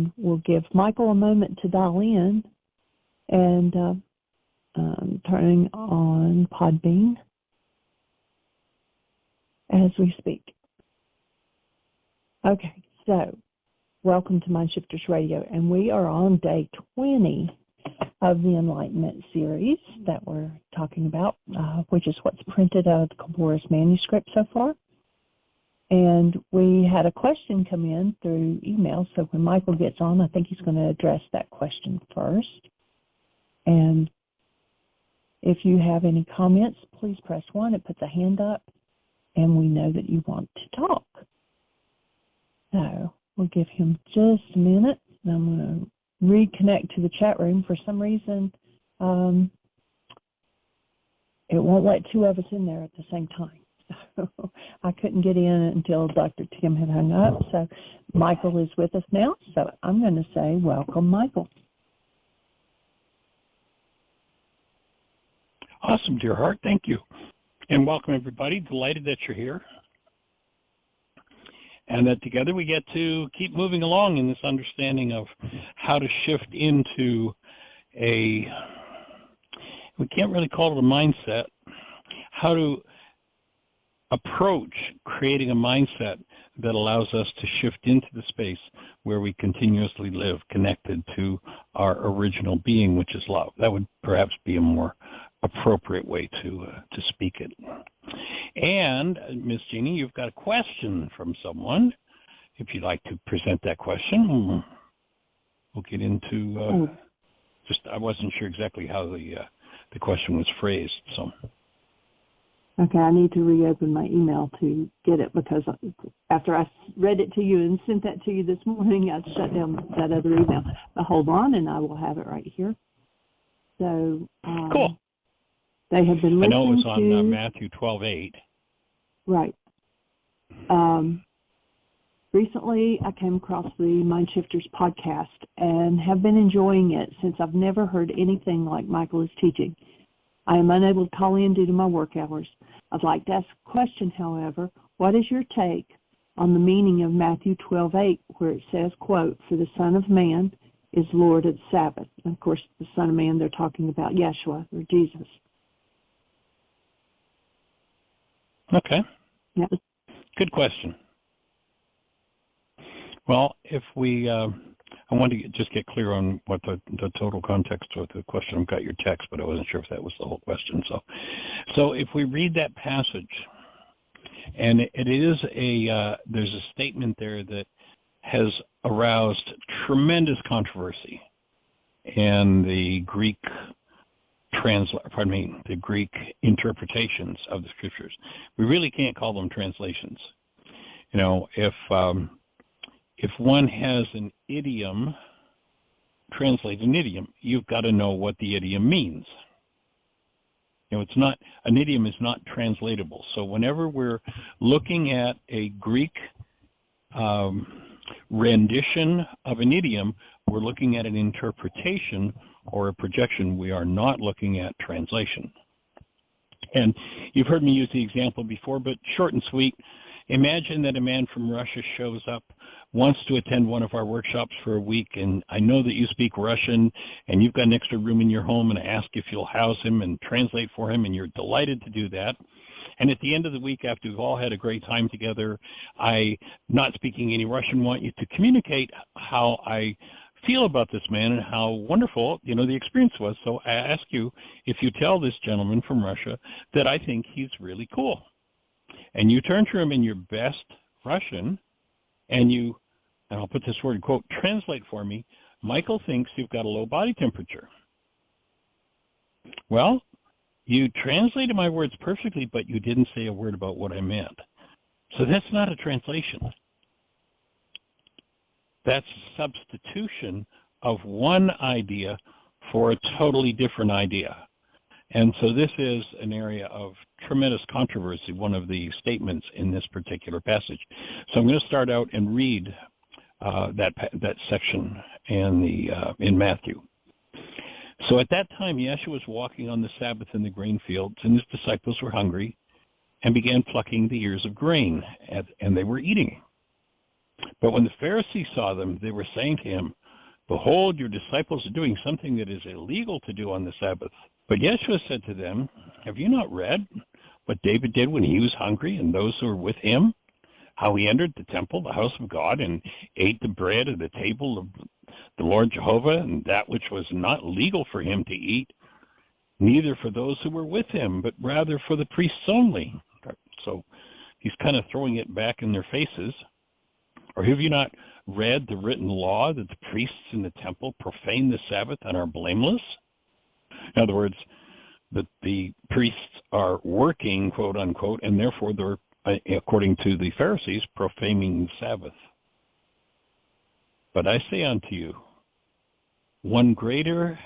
And we'll give Michael a moment to dial in, and turning on Podbean as we speak. Okay, so welcome to Mindshifters Radio, and we are on day 20 of the Enlightenment series that we're talking about, which is what's printed out of the Kabbalist manuscript so far. And we had a question come in through email, so when Michael gets on, I think he's going to address that question first. And if you have any comments, please press 1. It puts a hand up, and we know that you want to talk. So we'll give him just a minute, and I'm going to reconnect to the chat room. For some reason, it won't let two of us in there at the same time. So I couldn't get in until Dr. Tim had hung up. So Michael is with us now. So I'm going to say welcome, Michael. Awesome, dear heart. Thank you. And welcome, everybody. Delighted that you're here. And that together we get to keep moving along in this understanding of how to shift into we can't really call it a mindset, how to approach creating a mindset that allows us to shift into the space where we continuously live connected to our original being, which is love. That would perhaps be a more appropriate way to speak it. And Miss Jeannie, you've got a question from someone. If you'd like to present that question, we'll get into I wasn't sure exactly how the question was phrased. So. Okay, I need to reopen my email to get it, because after I read it to you and sent that to you this morning, I shut down that other email. But hold on, and I will have it right here. So cool. They have been listening to... I know it was on Matthew 12:8. Right. Recently, I came across the Mindshifters podcast and have been enjoying it since I've never heard anything like Michael is teaching. I am unable to call in due to my work hours. I'd like to ask a question, however. What is your take on the meaning of Matthew 12:8, where it says, quote, "For the Son of Man is Lord of the Sabbath"? And of course, the Son of Man, they're talking about Yeshua, or Jesus. Okay. Yeah. Good question. Well, if we, I want to just get clear on what the total context of the question. I've got your text, but I wasn't sure if that was the whole question. So if we read that passage, and it is there's a statement there that has aroused tremendous controversy in the Greek the Greek interpretations of the scriptures. We really can't call them translations. You know, if one has an idiom, translate an idiom, you've got to know what the idiom means. You know, an idiom is not translatable. So whenever we're looking at a Greek rendition of an idiom, we're looking at an interpretation or a projection. We are not looking at translation. And you've heard me use the example before, but short and sweet. Imagine that a man from Russia shows up, wants to attend one of our workshops for a week, and I know that you speak Russian, and you've got an extra room in your home, and I ask if you'll house him and translate for him, and you're delighted to do that. And at the end of the week, after we've all had a great time together, I, not speaking any Russian, want you to communicate how I feel about this man and how wonderful, you know, the experience was. So I ask you if you tell this gentleman from Russia that I think he's really cool. And you turn to him in your best Russian, and you, and I'll put this word in quote, translate for me, Michael thinks you've got a low body temperature. Well, you translated my words perfectly, but you didn't say a word about what I meant. So that's not a translation. That's a substitution of one idea for a totally different idea. And so this is an area of tremendous controversy, one of the statements in this particular passage. So I'm going to start out and read that section in Matthew. So at that time, Yeshua was walking on the Sabbath in the grain fields, and his disciples were hungry and began plucking the ears of grain, and they were eating. But when the Pharisees saw them, they were saying to him, "Behold, your disciples are doing something that is illegal to do on the Sabbath." But Yeshua said to them, "Have you not read what David did when he was hungry and those who were with him? How he entered the temple, the house of God, and ate the bread at the table of the Lord Jehovah, and that which was not legal for him to eat, neither for those who were with him, but rather for the priests only." So he's kind of throwing it back in their faces. "Or have you not read the written law that the priests in the temple profane the Sabbath and are blameless?" In other words, that the priests are working, quote unquote, and therefore they're, according to the Pharisees, profaning the Sabbath. "But I say unto you, one greater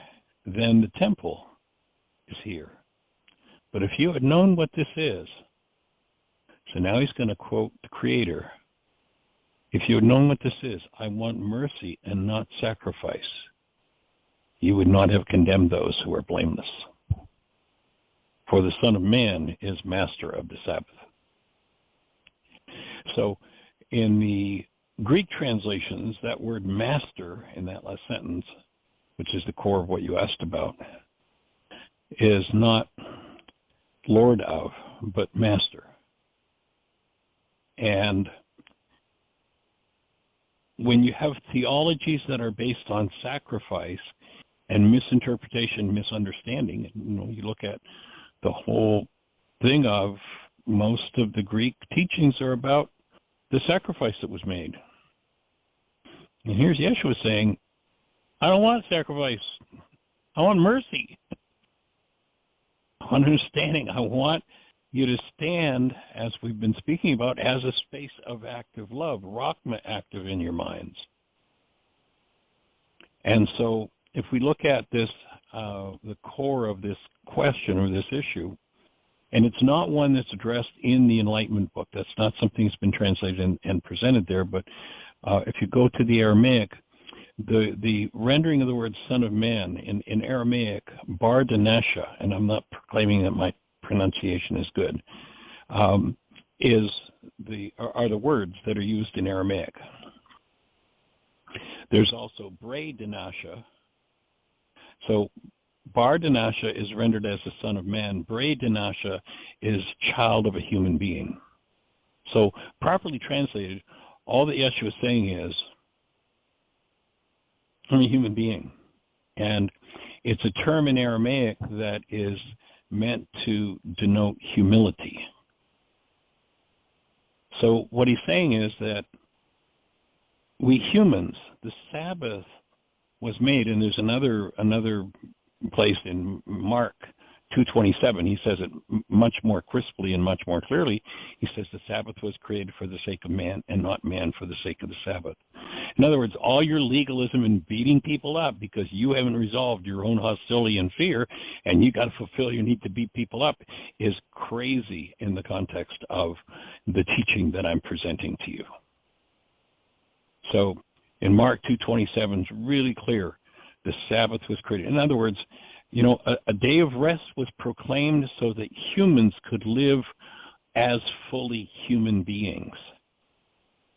than the temple is here. But if you had known what this is," so now he's going to quote the Creator, "if you had known what this is, I want mercy and not sacrifice, you would not have condemned those who are blameless. For the Son of Man is master of the Sabbath." So in the Greek translations, that word master in that last sentence, which is the core of what you asked about, is not Lord of, but master. And when you have theologies that are based on sacrifice and misinterpretation, misunderstanding, you look at the whole thing of most of the Greek teachings are about the sacrifice that was made. And here's Yeshua saying, "I don't want sacrifice. I want mercy. I want understanding. I want you to stand, as we've been speaking about, as a space of active love, Rachma active in your minds." And so if we look at this, the core of this question or this issue, and it's not one that's addressed in the Enlightenment book. That's not something that's been translated and presented there. But if you go to the Aramaic, the rendering of the word "son of man" in Aramaic, bar danasha, and I'm not proclaiming that my pronunciation is good, are the words that are used in Aramaic. There's also bre danasha. So bar danasha is rendered as the son of man. Bre danasha is child of a human being. So properly translated, all that Yeshua is saying is, I'm a human being. And it's a term in Aramaic that is meant to denote humility. So what he's saying is that we humans, the Sabbath was made, and there's another place in Mark 2:27, he says it much more crisply and much more clearly. He says the Sabbath was created for the sake of man and not man for the sake of the Sabbath. In other words, all your legalism and beating people up because you haven't resolved your own hostility and fear, and you got to fulfill your need to beat people up, is crazy in the context of the teaching that I'm presenting to you. So in Mark 2:27, it's really clear. The Sabbath was created. In other words, a day of rest was proclaimed so that humans could live as fully human beings.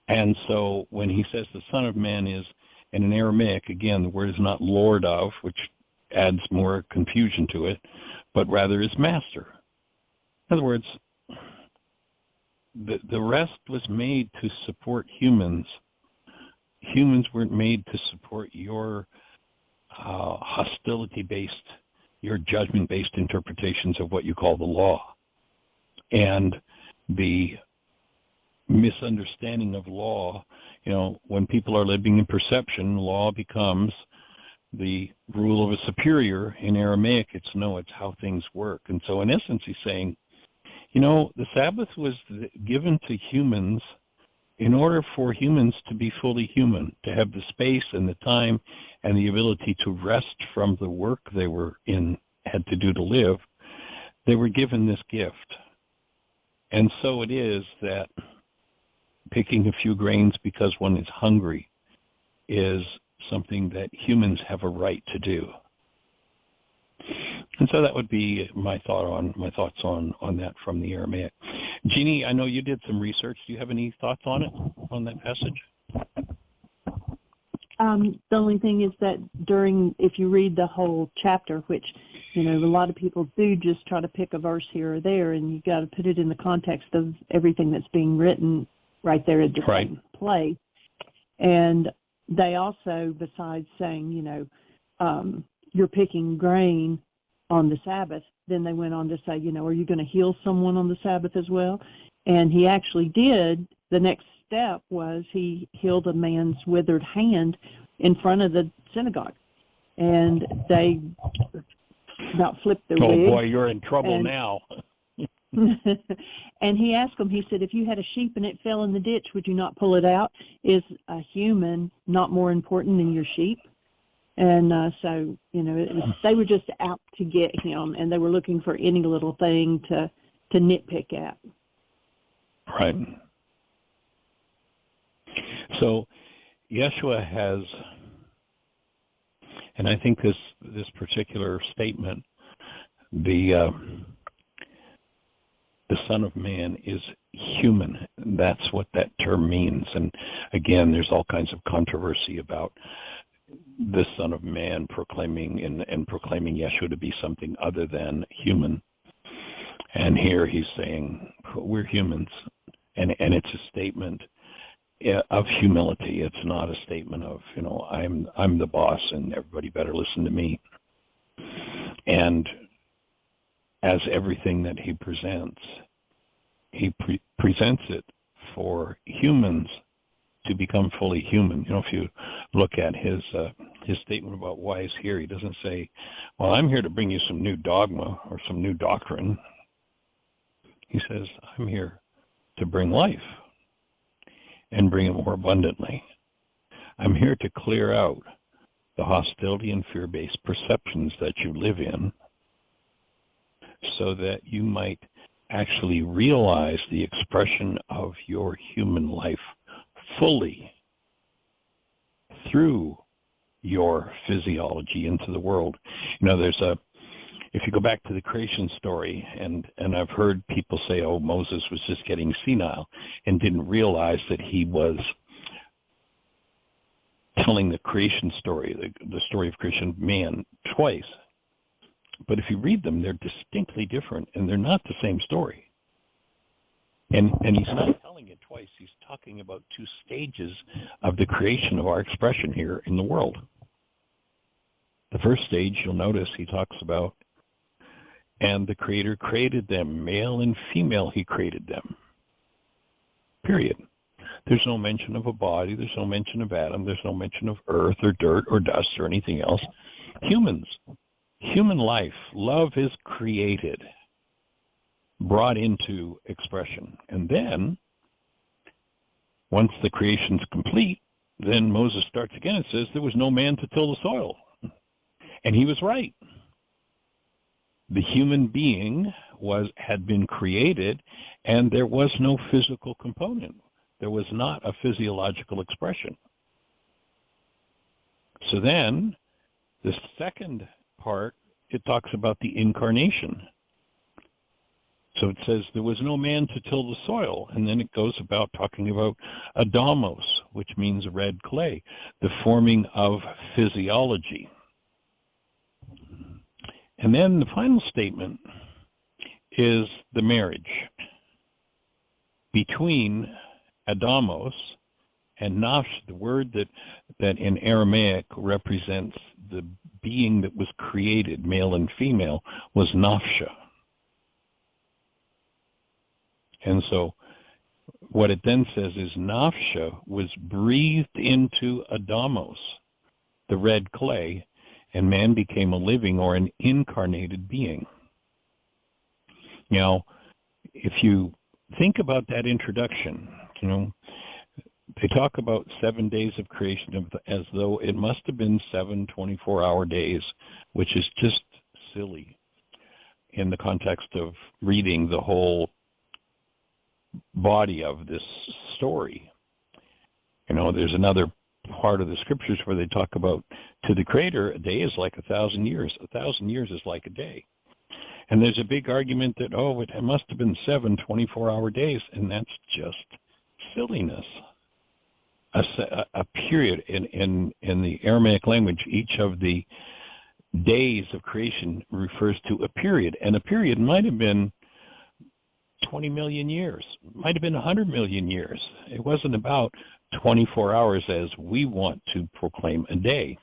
And so when he says the Son of Man is, and in Aramaic, again, the word is not Lord of, which adds more confusion to it, but rather is master. In other words, the rest was made to support humans. Humans weren't made to support your hostility-based, your judgment-based interpretations of what you call the law. And the misunderstanding of law, when people are living in perception, law becomes the rule of a superior. In Aramaic, it's how things work. And so in essence, he's saying, the Sabbath was given to humans in order for humans to be fully human, to have the space and the time and the ability to rest from the work they had to do to live. They were given this gift. And so it is that picking a few grains because one is hungry is something that humans have a right to do. And so that would be my thoughts on that from the Aramaic. Jeannie, I know you did some research. Do you have any thoughts on it, on that passage? The only thing is that if you read the whole chapter, which, a lot of people do just try to pick a verse here or there, and you got to put it in the context of everything that's being written right there at the same place. And they also, besides saying, you're picking grain on the Sabbath, then they went on to say, are you going to heal someone on the Sabbath as well? And he actually did. The next step was he healed a man's withered hand in front of the synagogue. And they about flipped their wigs. Oh, boy, you're in trouble now. And he asked them, he said, if you had a sheep and it fell in the ditch, would you not pull it out? Is a human not more important than your sheep? And so, they were just out to get him, and they were looking for any little thing to nitpick at. Right. So Yeshua has, and I think this particular statement, the Son of Man is human. That's what that term means. And again, there's all kinds of controversy about the Son of Man proclaiming Yeshua to be something other than human. And here he's saying we're humans, and it's a statement of humility. It's not a statement of I'm the boss and everybody better listen to me. And as everything that he presents, he presents it for humans to become fully human. If you look at his statement about why he's here, he doesn't say, well, I'm here to bring you some new dogma or some new doctrine. He says, I'm here to bring life and bring it more abundantly. I'm here to clear out the hostility and fear-based perceptions that you live in so that you might actually realize the expression of your human life fully through your physiology into the world. If you go back to the creation story, and I've heard people say, oh, Moses was just getting senile and didn't realize that he was telling the creation story, the story of creation of man, twice. But if you read them, they're distinctly different, and they're not the same story. And he's not telling it twice. He's talking about two stages of the creation of our expression here in the world. The first stage, you'll notice, he talks about, and the Creator created them, male and female he created them. Period. There's no mention of a body, there's no mention of Adam, there's no mention of earth or dirt or dust or anything else. Humans, human life, love is created, brought into expression. And then, once the creation's complete, then Moses starts again and says there was no man to till the soil. And he was right. The human being had been created, and there was no physical component. There was not a physiological expression. So then, the second part, it talks about the incarnation. So it says there was no man to till the soil, and then it goes about talking about Adamos, which means red clay, the forming of physiology. And then the final statement is the marriage between Adamos and Napsha, the word that in Aramaic represents the being that was created, male and female, was Napsha. And so what it then says is Napsha was breathed into Adamos, the red clay, and man became a living or an incarnated being. Now, if you think about that introduction, they talk about 7 days of creation as though it must have been 7 24-hour days, which is just silly in the context of reading the whole body of this story. There's another part of the scriptures where they talk about, to the Creator, a day is like 1,000 years. 1,000 years is like a day. And there's a big argument that, it must have been 7 24-hour days, and that's just silliness. a period in the Aramaic language. Each of the days of creation refers to a period, and a period might have been 20 million years, might have been 100 million years. It wasn't about 24 hours as we want to proclaim a day.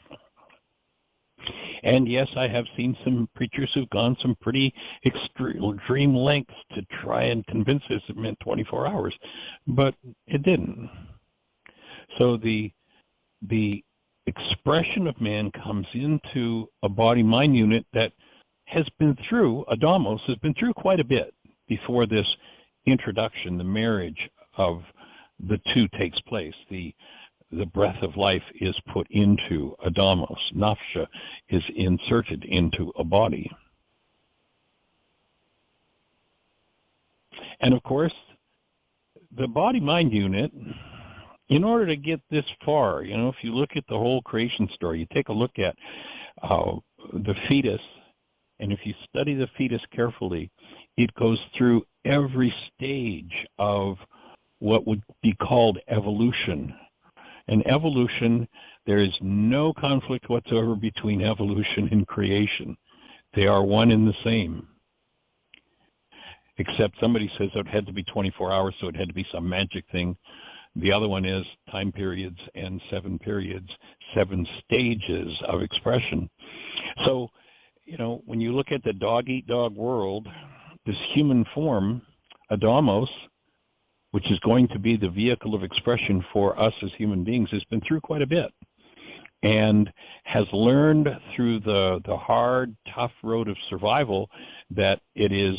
And yes, I have seen some preachers who've gone some pretty extreme lengths to try and convince us it meant 24 hours, but it didn't. So the expression of man comes into a body-mind unit that has been through, Adamos has been through quite a bit before this introduction, the marriage of the two takes place. The breath of life is put into Adamos. Napsha is inserted into a body. And of course, the body-mind unit, in order to get this far, if you look at the whole creation story, you take a look at the fetus, and if you study the fetus carefully, it goes through every stage of what would be called evolution. And evolution, there is no conflict whatsoever between evolution and creation. They are one and the same. Except somebody says it had to be 24 hours, so it had to be some magic thing. The other one is time periods and 7 periods, 7 stages of expression. So, when you look at the dog-eat-dog world, this human form, Adamos, which is going to be the vehicle of expression for us as human beings, has been through quite a bit and has learned through the hard, tough road of survival that it is,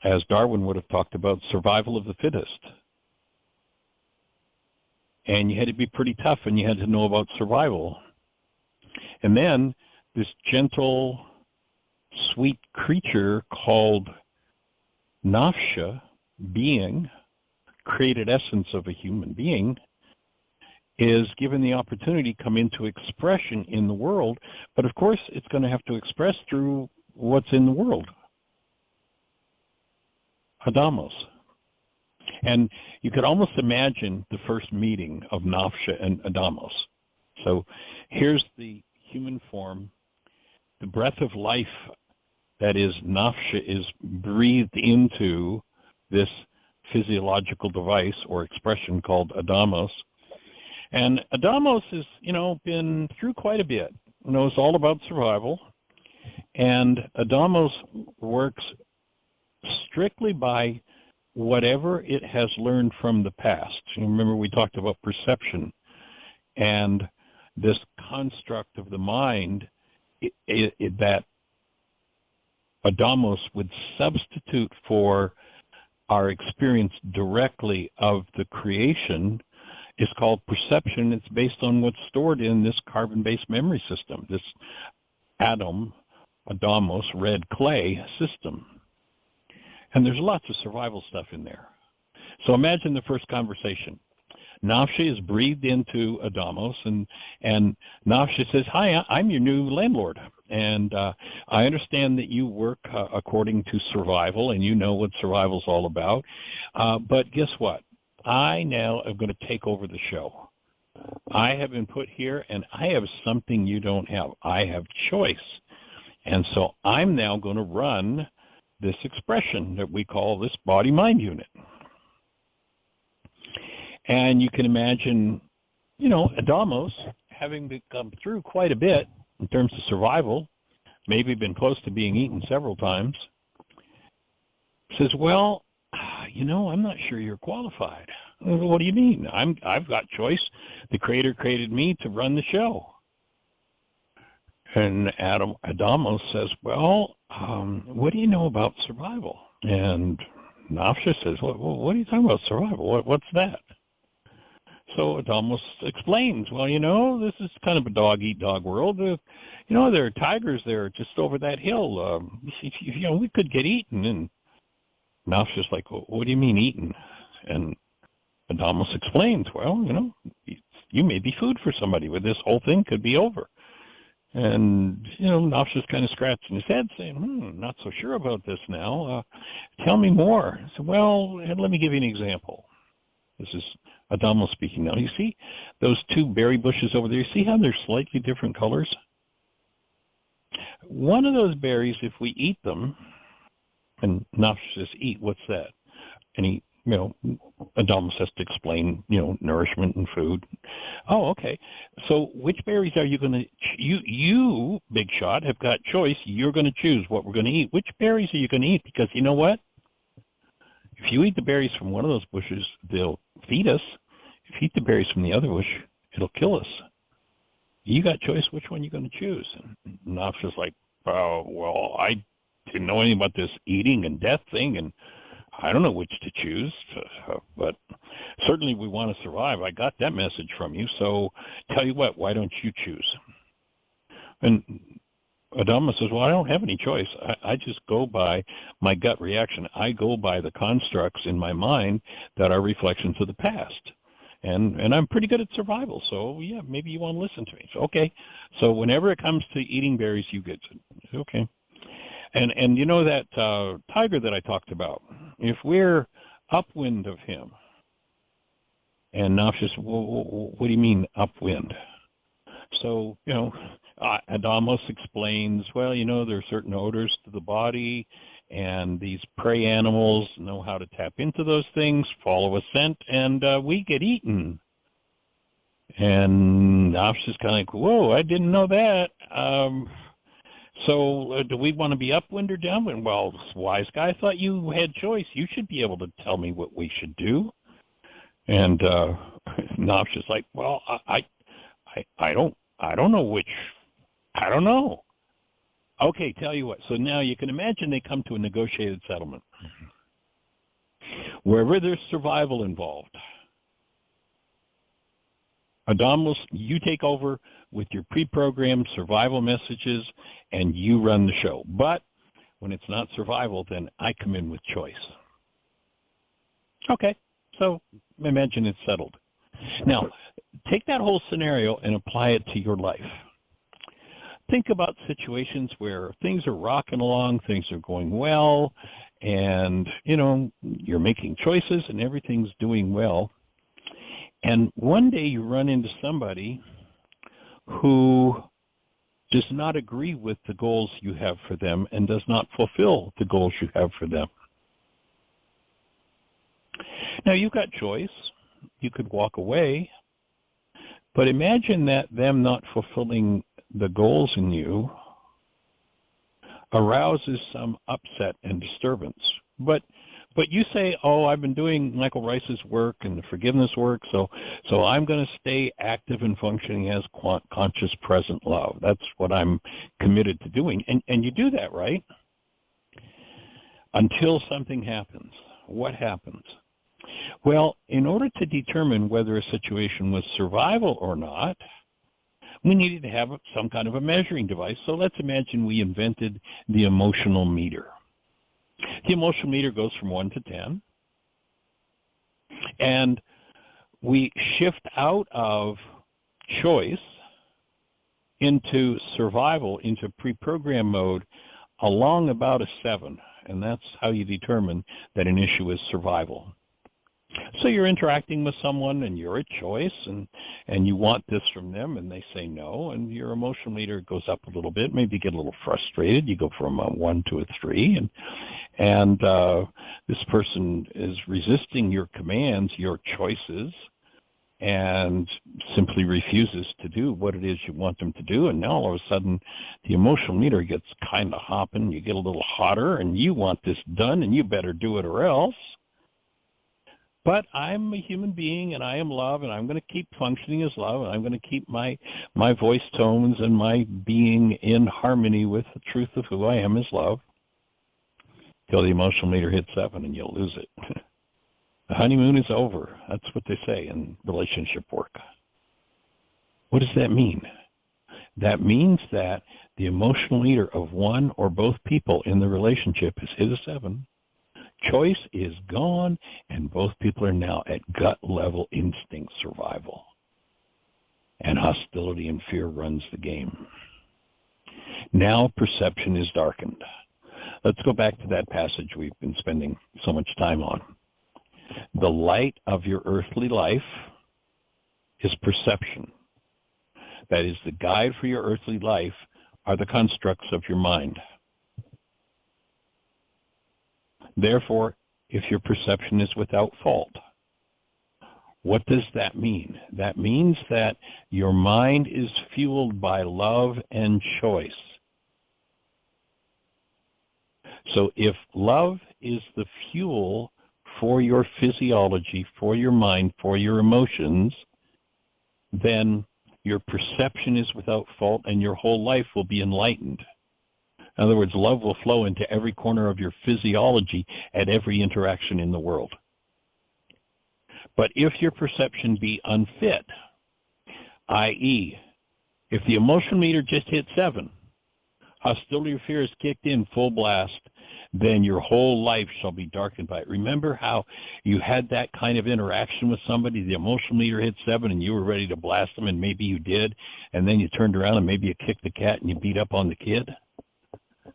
as Darwin would have talked about, survival of the fittest. And you had to be pretty tough, and you had to know about survival. And then this gentle, sweet creature called Napsha, being, created essence of a human being, is given the opportunity to come into expression in the world, but of course it's going to have to express through what's in the world. Adamos. And you could almost imagine the first meeting of Napsha and Adamos. So here's the human form. The breath of life, that is Napsha, is breathed into this physiological device or expression called Adamos. And Adamos has, been through quite a bit. Knows all about survival. And Adamos works strictly by whatever it has learned from the past. You remember we talked about perception and this construct of the mind that Adamos would substitute for our experience directly of the creation is called perception. It's based on what's stored in this carbon-based memory system, this atom, Adamos, red clay system. And there's lots of survival stuff in there. So imagine the first conversation. Napsha is breathed into Adamos, and Napsha says, "Hi, I'm your new landlord, and I understand that you work according to survival, and you know what survival's all about. But guess what? I now am going to take over the show. I have been put here, and I have something you don't have. I have choice. And so I'm now going to run this expression that we call this body-mind unit." And you can imagine, Adamos, having come through quite a bit in terms of survival, maybe been close to being eaten several times, says, "Well, I'm not sure you're qualified." "What do you mean? I've got choice. The Creator created me to run the show." And Adamos says, "Well, what do you know about survival?" And Napsha says, "Well, what are you talking about survival? What's that?" So Adamos explains, "Well, this is kind of a dog-eat-dog world. There are tigers there just over that hill. We could get eaten." And Napsha's like, "Well, what do you mean eaten?" And Adamos explains, "Well, you may be food for somebody, but this whole thing could be over." And, Napsha's kind of scratching his head saying, "Not so sure about this now. Tell me more." So, "Well, let me give you an example." This is Adamo speaking now. You see those two berry bushes over there? You see how they're slightly different colors? One of those berries, if we eat them, and Napsha says, eat, what's that? And he, Adamo has to explain, nourishment and food. Oh, okay. So which berries are you going to, you, Big Shot, have got choice. You're going to choose what we're going to eat. Which berries are you going to eat? Because you know what? If you eat the berries from one of those bushes, they'll feed us. If you eat the berries from the other bush, it'll kill us. You got choice which one you're going to choose. And Napsha's like, oh, well, I didn't know anything about this eating and death thing, and I don't know which to choose, but certainly we want to survive. I got that message from you, so tell you what, why don't you choose? And Adamo says, well, I don't have any choice. I just go by my gut reaction. I go by the constructs in my mind that are reflections of the past. And I'm pretty good at survival, so yeah, maybe you want to listen to me. So, okay, so whenever it comes to eating berries, you get it. Okay. And you know that tiger that I talked about, if we're upwind of him, and Napsha says, well, what do you mean upwind? So, Adamos explains, well, there are certain odors to the body, and these prey animals know how to tap into those things, follow a scent, and we get eaten. And Napsha's kind of like, whoa, I didn't know that. So do we want to be upwind or downwind? Well, wise guy, I thought you had choice. You should be able to tell me what we should do. And Napsha's like, well, I don't know which. I don't know. Okay, tell you what. So now you can imagine they come to a negotiated settlement. Wherever there's survival involved, Adamos, you take over with your pre-programmed survival messages and you run the show. But when it's not survival, then I come in with choice. Okay, so imagine it's settled. Now, take that whole scenario and apply it to your life. Think about situations where things are rocking along, things are going well, and, you're making choices and everything's doing well. And one day you run into somebody who does not agree with the goals you have for them and does not fulfill the goals you have for them. Now, you've got choice. You could walk away, but imagine that them not fulfilling the goals in you arouses some upset and disturbance. But you say, oh, I've been doing Michael Rice's work and the forgiveness work, so I'm going to stay active and functioning as conscious present love. That's what I'm committed to doing. And you do that, right? Until something happens. What happens? Well, in order to determine whether a situation was survival or not, we needed to have some kind of a measuring device. So let's imagine we invented the emotional meter. The emotional meter goes from 1 to 10. And we shift out of choice into survival, into pre-program mode, along about a 7. And that's how you determine that an issue is survival. So you're interacting with someone and you're a choice and you want this from them and they say no, and your emotional meter goes up a little bit. Maybe you get a little frustrated. You go from a 1 to a 3 and this person is resisting your commands, your choices, and simply refuses to do what it is you want them to do. And now all of a sudden the emotional meter gets kind of hopping. You get a little hotter and you want this done and you better do it or else. But I'm a human being and I am love and I'm going to keep functioning as love and I'm going to keep my voice tones and my being in harmony with the truth of who I am as love till the emotional meter hits 7 and you'll lose it. The honeymoon is over. That's what they say in relationship work. What does that mean? That means that the emotional meter of one or both people in the relationship has hit a 7. Choice is gone, and both people are now at gut-level instinct survival. And hostility and fear runs the game. Now perception is darkened. Let's go back to that passage we've been spending so much time on. The light of your earthly life is perception. That is, the guide for your earthly life are the constructs of your mind. Therefore, if your perception is without fault, what does that mean? That means that your mind is fueled by love and choice. So if love is the fuel for your physiology, for your mind, for your emotions, then your perception is without fault and your whole life will be enlightened. In other words, love will flow into every corner of your physiology at every interaction in the world. But if your perception be unfit, i.e., if the emotion meter just hit 7, hostility or fear is kicked in full blast, then your whole life shall be darkened by it. Remember how you had that kind of interaction with somebody, the emotional meter hit 7 and you were ready to blast them, and maybe you did, and then you turned around and maybe you kicked the cat and you beat up on the kid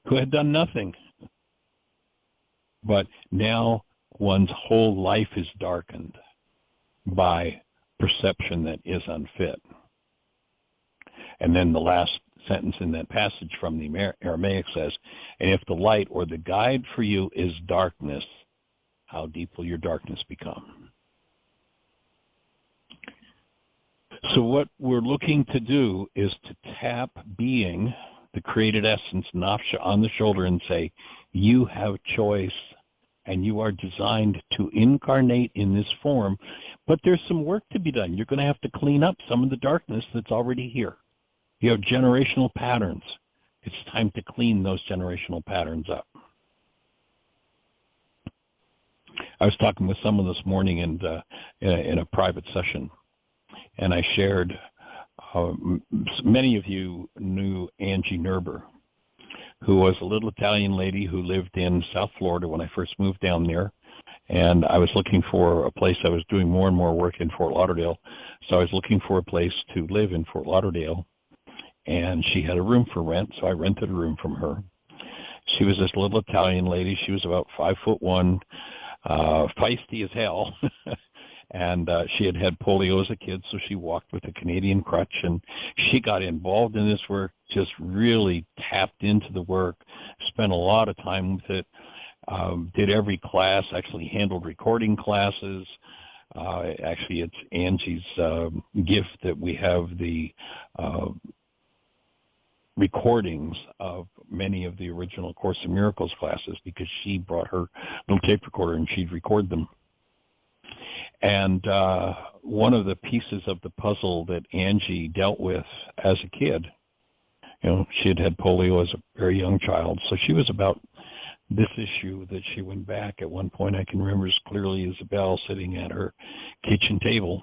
who had done nothing. But now one's whole life is darkened by perception that is unfit. And then the last sentence in that passage from the Aramaic says, and if the light or the guide for you is darkness, how deep will your darkness become? So what we're looking to do is to tap being, the created essence, Napsha, on the shoulder and say, you have choice and you are designed to incarnate in this form, but there's some work to be done. You're going to have to clean up some of the darkness that's already here. You have generational patterns. It's time to clean those generational patterns up. I was talking with someone this morning in a private session, and I shared, many of you knew Angie Nerber, who was a little Italian lady who lived in South Florida when I first moved down there. And I was looking for a place. I was doing more and more work in Fort Lauderdale, so I was looking for a place to live in Fort Lauderdale. And she had a room for rent, so I rented a room from her. She was this little Italian lady. She was about 5'1", feisty as hell. And she had had polio as a kid, so she walked with a Canadian crutch. And she got involved in this work, just really tapped into the work, spent a lot of time with it, did every class, actually handled recording classes. Actually, it's Angie's gift that we have the recordings of many of the original Course in Miracles classes, because she brought her little tape recorder and she'd record them. And one of the pieces of the puzzle that Angie dealt with as a kid, she had had polio as a very young child, so she was about this issue that she went back at one point. I can remember as clearly as a bell, sitting at her kitchen table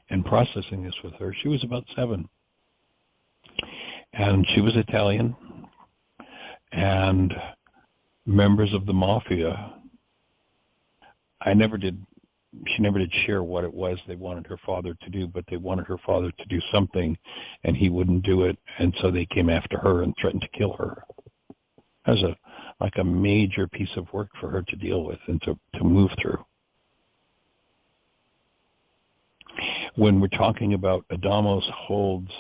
and processing this with her. She was about 7. And she was Italian, and members of the mafia, she never did share what it was they wanted her father to do, but they wanted her father to do something, and he wouldn't do it, and so they came after her and threatened to kill her. That was a major piece of work for her to deal with and to move through. When we're talking about Adamos holds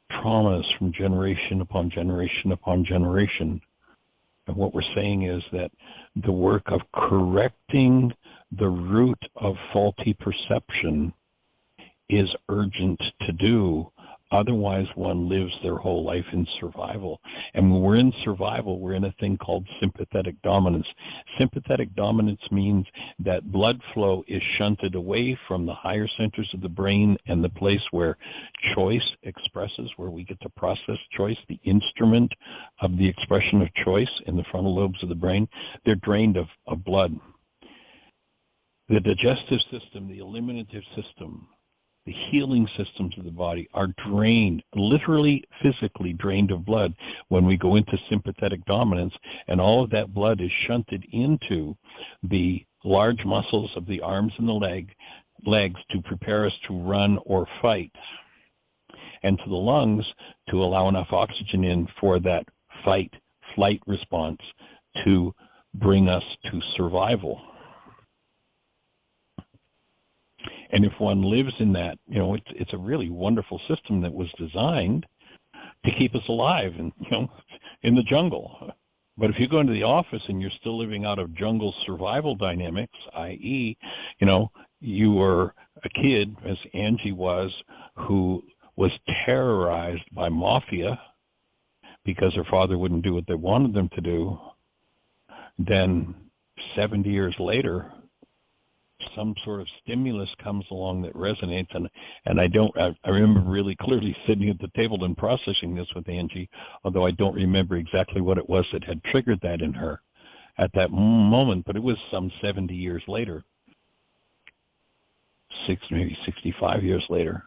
traumas from generation upon generation upon generation, and what we're saying is that the work of correcting the root of faulty perception is urgent to do. Otherwise, one lives their whole life in survival. And when we're in survival, we're in a thing called sympathetic dominance. Sympathetic dominance means that blood flow is shunted away from the higher centers of the brain and the place where choice expresses, where we get to process choice, the instrument of the expression of choice in the frontal lobes of the brain. They're drained of blood. The digestive system, the eliminative system, the healing systems of the body are drained, literally, physically drained of blood when we go into sympathetic dominance, and all of that blood is shunted into the large muscles of the arms and the legs to prepare us to run or fight, and to the lungs to allow enough oxygen in for that fight-flight response to bring us to survival. And if one lives in that, it's a really wonderful system that was designed to keep us alive and, in the jungle. But if you go into the office and you're still living out of jungle survival dynamics, i.e., you were a kid, as Angie was, who was terrorized by mafia because her father wouldn't do what they wanted them to do, then 70 years later, some sort of stimulus comes along that resonates, and I remember really clearly sitting at the table and processing this with Angie, although I don't remember exactly what it was that had triggered that in her at that moment, but it was some 70 years later, maybe 65 years later.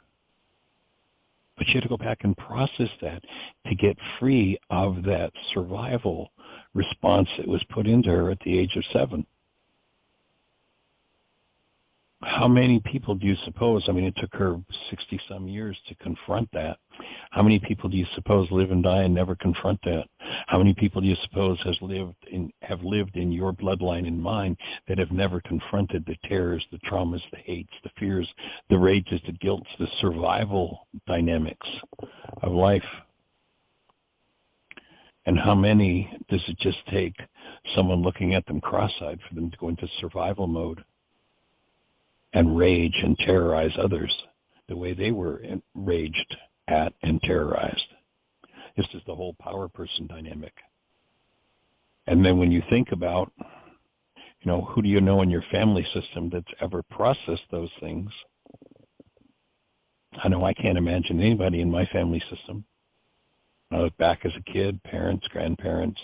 But she had to go back and process that to get free of that survival response that was put into her at the age of 7. How many people do you suppose, it took her 60-some years to confront that. How many people do you suppose live and die and never confront that? How many people do you suppose have lived in your bloodline and mine that have never confronted the terrors, the traumas, the hates, the fears, the rages, the guilts, the survival dynamics of life? And how many does it just take someone looking at them cross-eyed for them to go into survival mode and rage and terrorize others the way they were raged at and terrorized? This is the whole power person dynamic. And then when you think about, who do you know in your family system that's ever processed those things? I know I can't imagine anybody in my family system. I look back as a kid, parents, grandparents,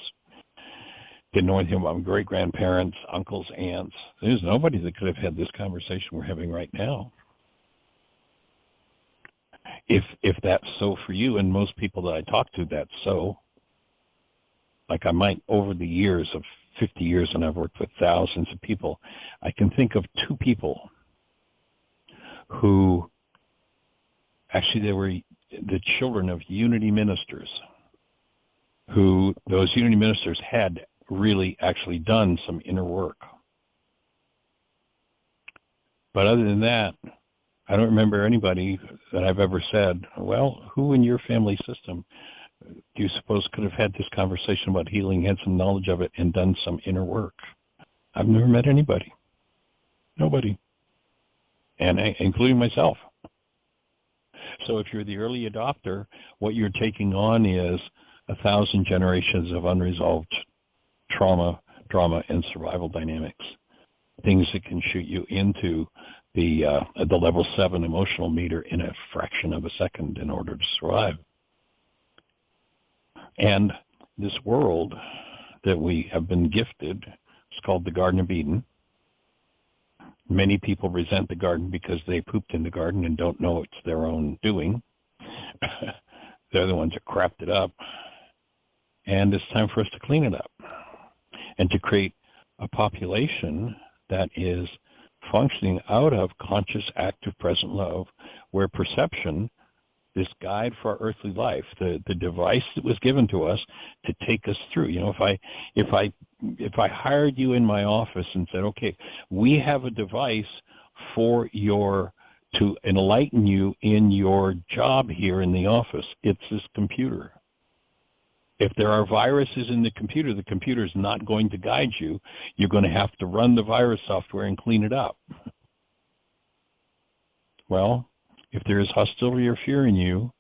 didn't know anything about my great-grandparents, uncles, aunts. There's nobody that could have had this conversation we're having right now. If that's so for you, and most people that I talk to, that's so. Like I might, over the years of 50 years, and I've worked with thousands of people, I can think of 2 people who, actually they were the children of Unity ministers, who those Unity ministers had really actually done some inner work. But other than that, I don't remember anybody that I've ever said, well, who in your family system do you suppose could have had this conversation about healing, had some knowledge of it, and done some inner work? I've never met anybody. Nobody. And including myself. So if you're the early adopter, what you're taking on is 1,000 generations of unresolved trauma, drama, and survival dynamics. Things that can shoot you into the level 7 emotional meter in a fraction of a second in order to survive. And this world that we have been gifted is called the Garden of Eden. Many people resent the garden because they pooped in the garden and don't know it's their own doing. They're the ones that crapped it up. And it's time for us to clean it up and to create a population that is functioning out of conscious, active, present love, where perception, this guide for our earthly life, the device that was given to us to take us through. If I hired you in my office and said, okay, we have a device for to enlighten you in your job here in the office, it's this computer. If there are viruses in the computer is not going to guide you. You're going to have to run the virus software and clean it up. Well, if there is hostility or fear in you,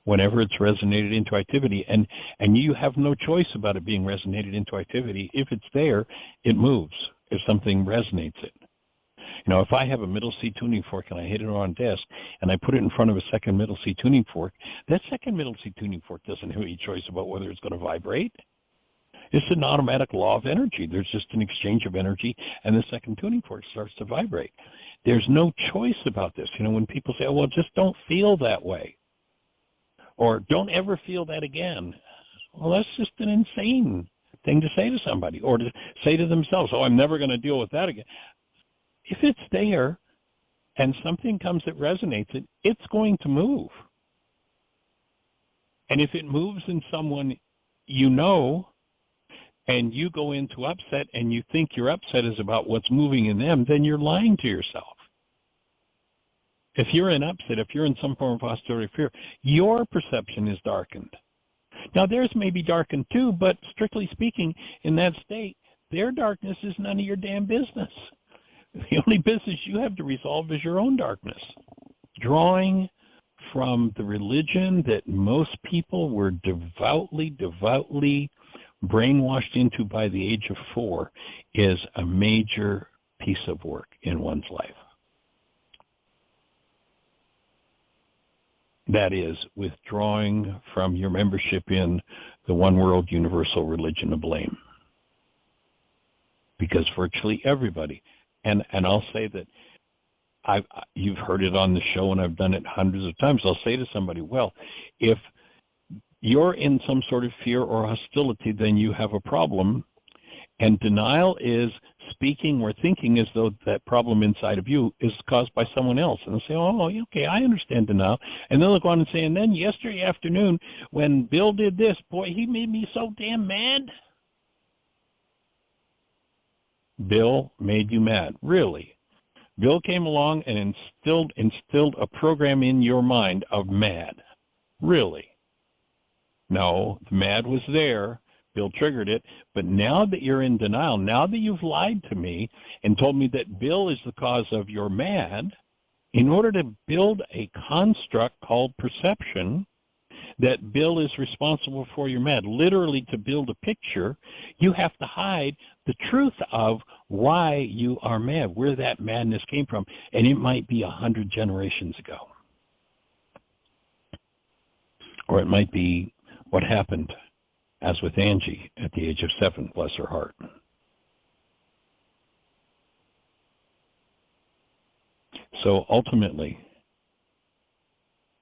whenever it's resonated into activity, and you have no choice about it being resonated into activity, if it's there, it moves, if something resonates it. If I have a middle C tuning fork and I hit it on a desk and I put it in front of a second middle C tuning fork, that second middle C tuning fork doesn't have any choice about whether it's going to vibrate. It's an automatic law of energy. There's just an exchange of energy, and the second tuning fork starts to vibrate. There's no choice about this. When people say, oh, well, just don't feel that way, or don't ever feel that again. Well, that's just an insane thing to say to somebody, or to say to themselves, oh, I'm never going to deal with that again. If it's there and something comes that resonates, it's going to move. And if it moves in someone and you go into upset and you think your upset is about what's moving in them, then you're lying to yourself. if you're in upset, if you're in some form of hostility or fear, your perception is darkened. Now, theirs may be darkened too, but strictly speaking, in that state, their darkness is none of your damn business. The only business you have to resolve is your own darkness. Drawing from the religion that most people were devoutly brainwashed into by the age of 4 is a major piece of work in one's life. That is, withdrawing from your membership in the one world universal religion of blame. Because virtually everybody, and I'll say that you've heard it on the show and I've done it hundreds of times, I'll say to somebody, well, if you're in some sort of fear or hostility, then you have a problem. And denial is speaking or thinking as though that problem inside of you is caused by someone else. And they'll say, oh, okay, I understand denial. And then they'll go on and say, and then yesterday afternoon when Bill did this, boy, he made me so damn mad. Bill made you mad. Really? Bill came along and instilled a program in your mind of mad. Really? No, the mad was there. Bill triggered it. But now that you're in denial, now that you've lied to me and told me that Bill is the cause of your mad, in order to build a construct called perception, that Bill is responsible for your mad, literally to build a picture, you have to hide the truth of why you are mad, where that madness came from. And it might be 100 generations ago. Or it might be what happened, as with Angie at the age of 7, bless her heart. So ultimately,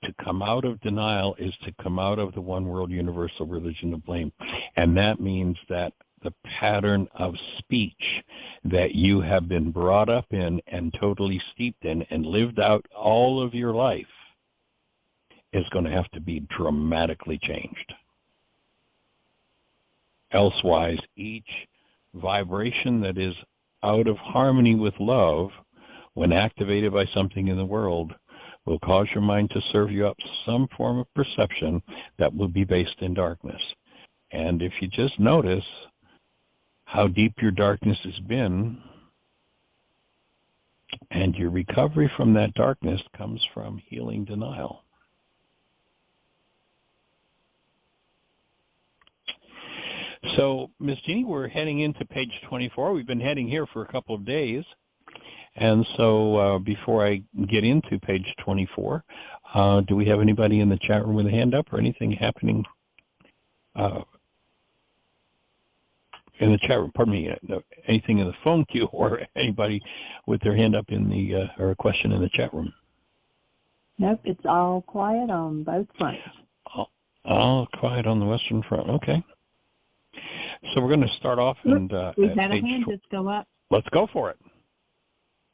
to come out of denial is to come out of the one world universal religion of blame. And that means that the pattern of speech that you have been brought up in and totally steeped in and lived out all of your life is going to have to be dramatically changed. Elsewise, each vibration that is out of harmony with love, when activated by something in the world, will cause your mind to serve you up some form of perception that will be based in darkness. And if you just notice how deep your darkness has been, and your recovery from that darkness comes from healing denial. So, Ms. Jeannie, we're heading into page 24. We've been heading here for a couple of days. And so before I get into page 24, do we have anybody in the chat room with a hand up or anything happening in the chat room? Pardon me, anything in the phone queue or anybody with their hand up in the, or a question in the chat room? Nope, it's all quiet on both fronts. All quiet on the Western Front, okay. So we're going to start off and we've had a hand just go up. Let's go for it.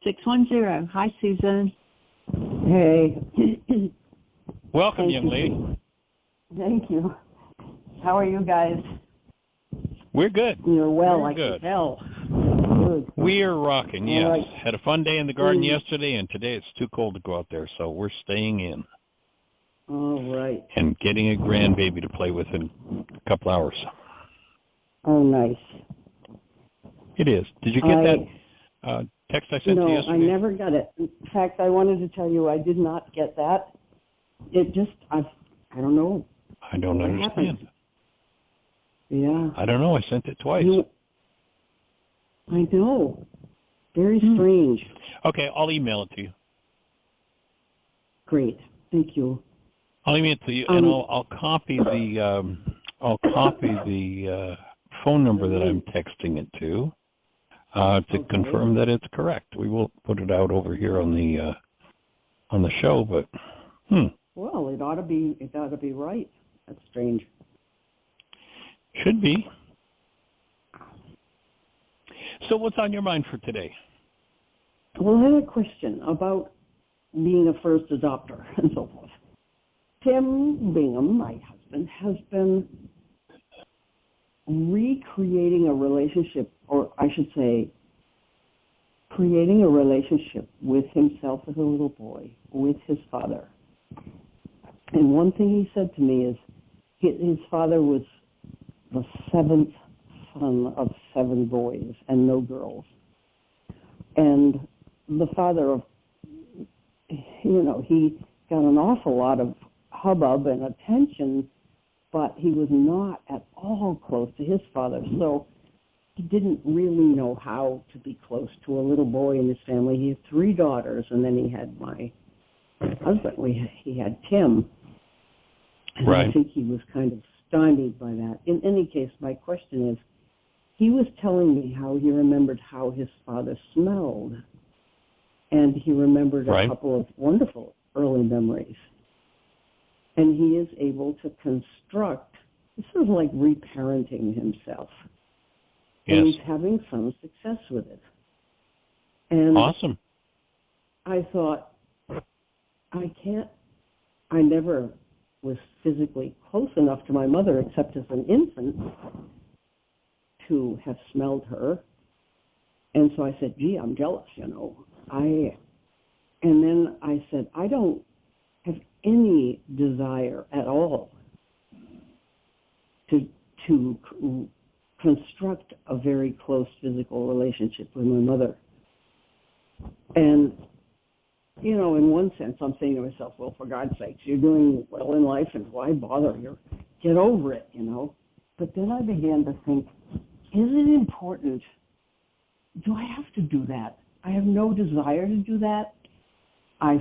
610. Hi, Susan. Hey. Welcome, Thank young you. lady. Thank you. How are you guys? We're good. You're well, We're I good. can tell. Good. We're rocking, yes. All right. Had a fun day in the garden yesterday, and today it's too cold to go out there, so we're staying in. All right. And getting a grandbaby to play with in a couple hours. Oh, nice. It is. Did you get that text I sent no, you yesterday? I never got it. In fact, I wanted to tell you I did not get that. It just, I don't know. I don't what understand. happened. Yeah. I don't know. I sent it twice. I know. Very strange. Okay, I'll email it to you. Great. Thank you. I'll email it to you, and I'll copy the phone number that I'm texting it to confirm that it's correct. We will put it out over here on the show, but Well, it ought to be right. That's strange. Should be. So what's on your mind for today? Well, I had a question about being a first adopter and so forth. Tim Bingham, my husband, has been recreating a relationship, or I should say, creating a relationship with himself as a little boy, with his father. And one thing he said to me is his father was the seventh son of 7 boys and no girls. And the father of, he got an awful lot of hubbub and attention, but he was not at all close to his father. So he didn't really know how to be close to a little boy in his family. He had 3 daughters, and then he had my husband. He had Tim. And right. I think he was kind of stymied by that. In any case, my question is, he was telling me how he remembered how his father smelled, and he remembered a right. couple of wonderful early memories. And he is able to construct, this is like reparenting himself. Yes. And he's having some success with it. And awesome. I thought, I never was physically close enough to my mother except as an infant to have smelled her. And so I said, gee, I'm jealous, And then I said, I don't have any desire at all to construct a very close physical relationship with my mother. And, in one sense, I'm saying to myself, well, for God's sakes, you're doing well in life, and why bother? Get over it, But then I began to think, is it important? Do I have to do that? I have no desire to do that. I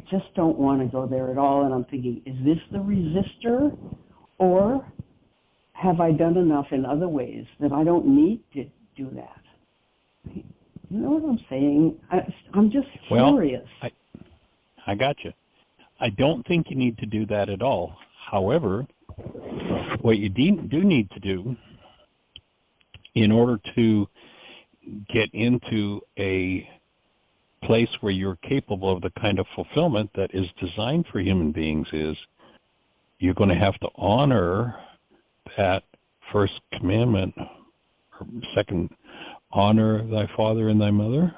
just don't want to go there at all. And I'm thinking, is this the resistor? Or have I done enough in other ways that I don't need to do that? You know what I'm saying? I'm just curious. Well, I got you. I don't think you need to do that at all. However, what you do need to do in order to get into a place where you're capable of the kind of fulfillment that is designed for human beings is you're going to have to honor that first commandment, or second, honor thy father and thy mother.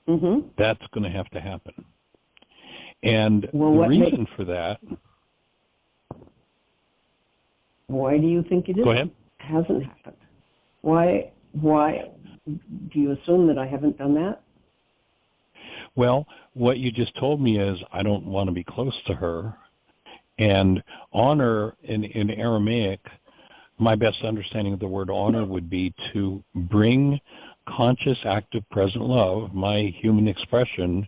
Mm-hmm. That's going to have to happen. And the reason for that... Why do you think it is? Go ahead. Hasn't happened? Why do you assume that I haven't done that? Well, what you just told me is I don't want to be close to her. And honor in Aramaic, my best understanding of the word honor would be to bring conscious, active, present love, my human expression,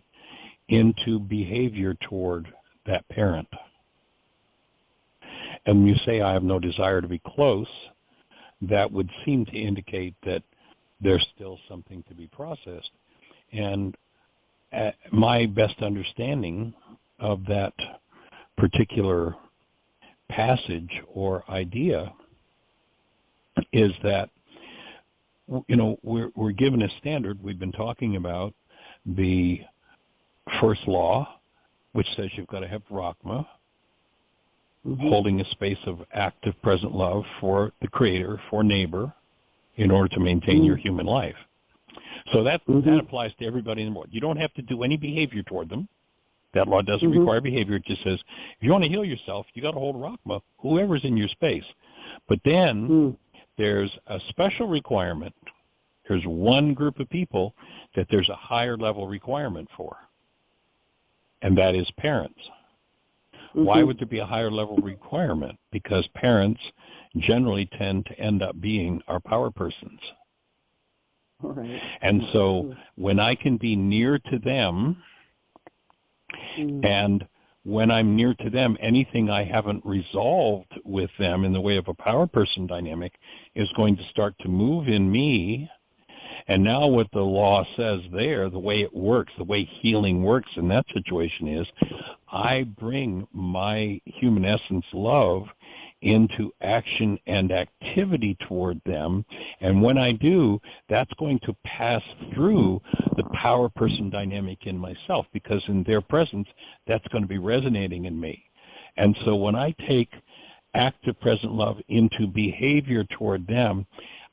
into behavior toward that parent. And when you say I have no desire to be close, that would seem to indicate that there's still something to be processed. And my best understanding of that particular passage or idea is that, we're given a standard. We've been talking about the first law, which says you've got to have Rahma, mm-hmm. holding a space of active present love for the Creator, for neighbor, in order to maintain your human life. So that applies to everybody in the world. You don't have to do any behavior toward them. That law doesn't require behavior. It just says, if you want to heal yourself, you got to hold Rahma, whoever's in your space. But then there's a special requirement. There's one group of people that there's a higher level requirement for, and that is parents. Why would there be a higher level requirement? Because parents generally tend to end up being our power persons. Right. And so when I can be near to them, and when I'm near to them, anything I haven't resolved with them in the way of a power person dynamic is going to start to move in me. And now what the law says there, the way it works, the way healing works in that situation is, I bring my human essence love into action and activity toward them. And when I do, that's going to pass through the power person dynamic in myself, because in their presence, that's going to be resonating in me. And so when I take active present love into behavior toward them,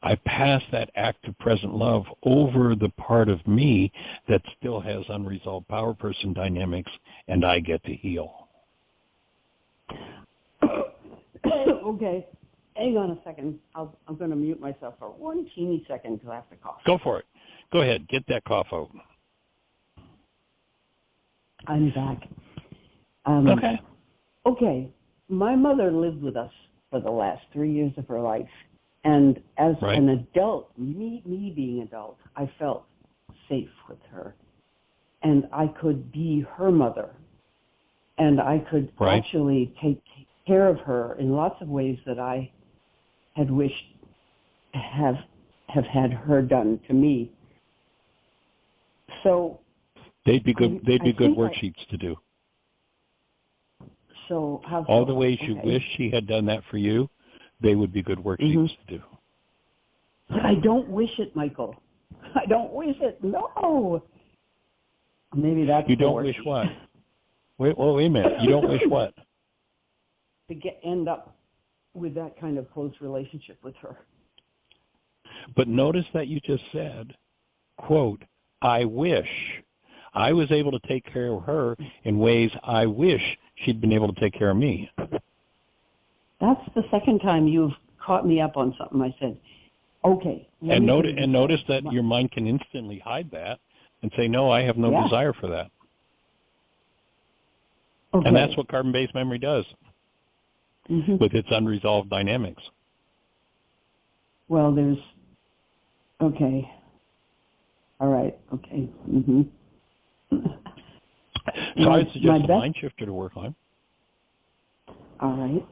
I pass that act of present love over the part of me that still has unresolved power person dynamics, and I get to heal. Okay, hang on a second. I'm going to mute myself for one teeny second because I have to cough. Go for it. Go ahead. Get that cough out. I'm back. Okay. Okay, my mother lived with us for the last 3 years of her life. And as an adult, me being adult, I felt safe with her. And I could be her mother. And I could actually take care of her in lots of ways that I had wished to have had her done to me. So they'd be good worksheets to do. So how all the ways you wish she had done that for you, they would be good worksheets to do. But I don't wish it, Michael. I don't wish it. No. Maybe that's you don't wish what? Wait a minute. You don't wish what? To end up with that kind of close relationship with her. But notice that you just said, quote, I wish I was able to take care of her in ways I wish she'd been able to take care of me. That's the second time you've caught me up on something I said. Okay. And notice that your mind can instantly hide that and say, no, I have no desire for that. Okay. And that's what carbon-based memory does with its unresolved dynamics. Well, there's, okay. All right, okay. So I would suggest a mind shifter to work on. All right.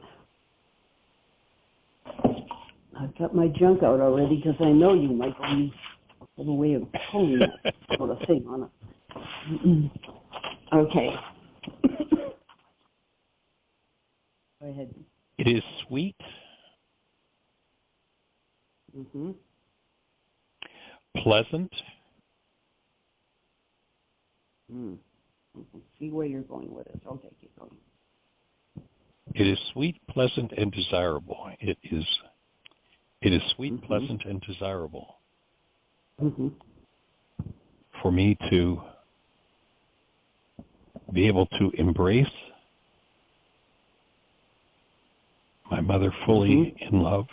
I've got my junk out already because I know you, Michael. You have a way of pulling that sort of thing on it. Okay. Go ahead. It is sweet, pleasant. See where you're going with this. Okay, keep going. It is sweet, pleasant, and desirable. It is sweet, pleasant, and desirable for me to be able to embrace my mother fully in love